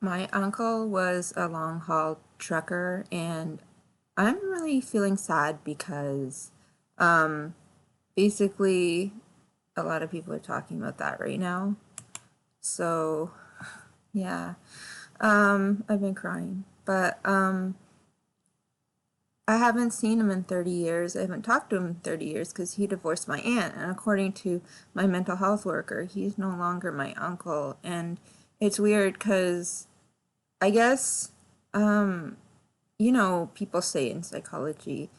My uncle was a long haul trucker, and I'm really feeling sad because um, basically a lot of people are talking about that right now. So, yeah, I've been crying, but I haven't seen him in 30 years. I haven't talked to him in 30 years because he divorced my aunt, and according to my mental health worker, he's no longer my uncle. And it's weird because I guess people say in psychology,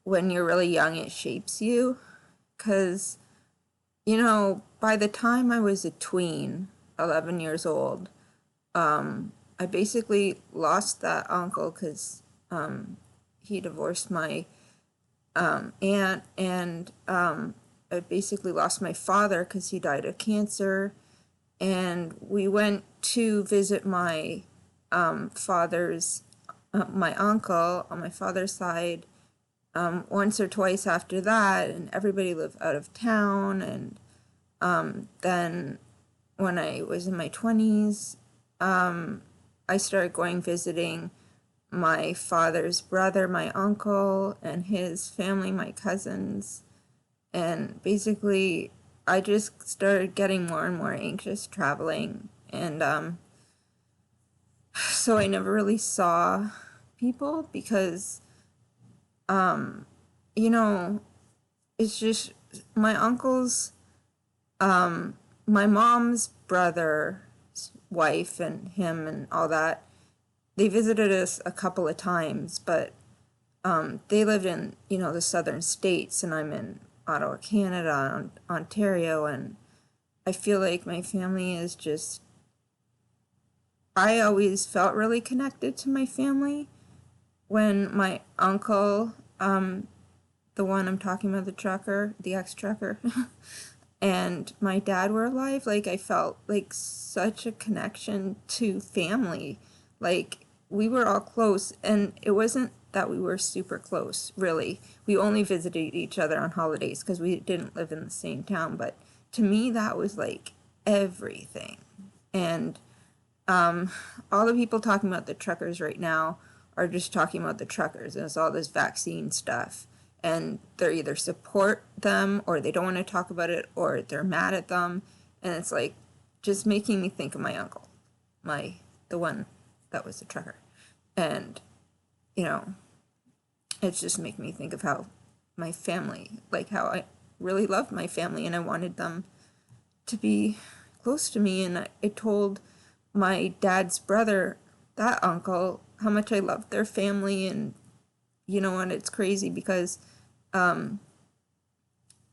when you're really young, it shapes you. Because, by the time I was a tween, 11 years old, I basically lost that uncle because he divorced my aunt, and I basically lost my father because he died of cancer. And we went to visit my father's, my uncle on my father's side once or twice after that, and everybody lived out of town. And then when I was in my 20s, I started going visiting my father's brother, my uncle, and his family, my cousins. And basically, I just started getting more and more anxious traveling. And so I never really saw people because, you know, it's just my uncle's, my mom's brother's wife and him and all that. They visited us a couple of times, but they lived in, the southern states, and I'm in Ottawa, Canada, Ontario, and I feel like my family is just, I always felt really connected to my family. When my uncle, the one I'm talking about, the trucker, the ex-trucker, and my dad were alive, like I felt like such a connection to family. Like we were all close, and it wasn't that we were super close, really. We only visited each other on holidays because we didn't live in the same town, but to me that was like everything. And all the people talking about the truckers right now are just talking about the truckers, and it's all this vaccine stuff. And they're either support them or they don't want to talk about it or they're mad at them. And it's like just making me think of my uncle, the one that was the trucker. And, you know, it's just making me think of how my family, like how I really loved my family and I wanted them to be close to me. And I told my dad's brother, that uncle, how much I loved their family. And it's crazy because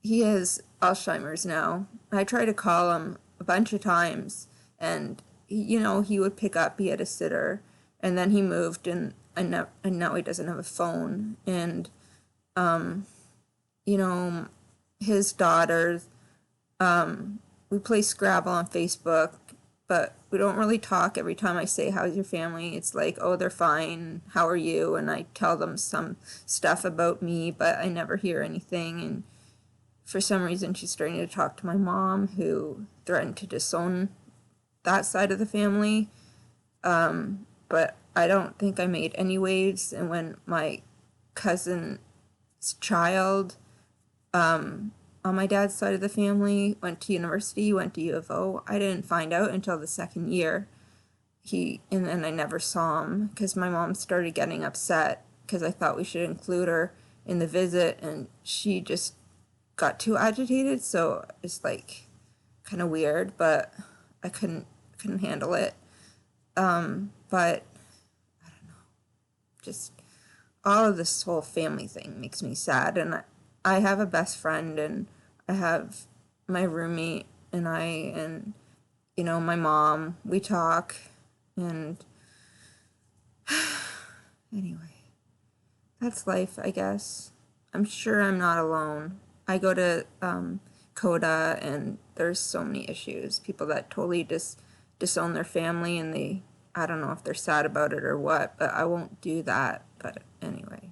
he has Alzheimer's now. I tried to call him a bunch of times, and he would pick up. He had a sitter, and then he moved, and now he doesn't have a phone. And you know, his daughters, we play Scrabble on Facebook, but we don't really talk. Every time I say, "How's your family?" it's like, "Oh, they're fine. How are you?" And I tell them some stuff about me, but I never hear anything. And for some reason, she's starting to talk to my mom, who threatened to disown that side of the family. But I don't think I made any waves. And when my cousin's child, on my dad's side of the family, went to university, went to U of O, I didn't find out until the second year. And then I never saw him because my mom started getting upset because I thought we should include her in the visit, and she just got too agitated. So it's like kind of weird, but I couldn't handle it. But just all of this whole family thing makes me sad. And I have a best friend, and I have my roommate, and my mom. We talk, and anyway, that's life, I guess. I'm sure I'm not alone. I go to Coda, and there's so many issues. People that totally disown their family, and I don't know if they're sad about it or what, but I won't do that. But anyway.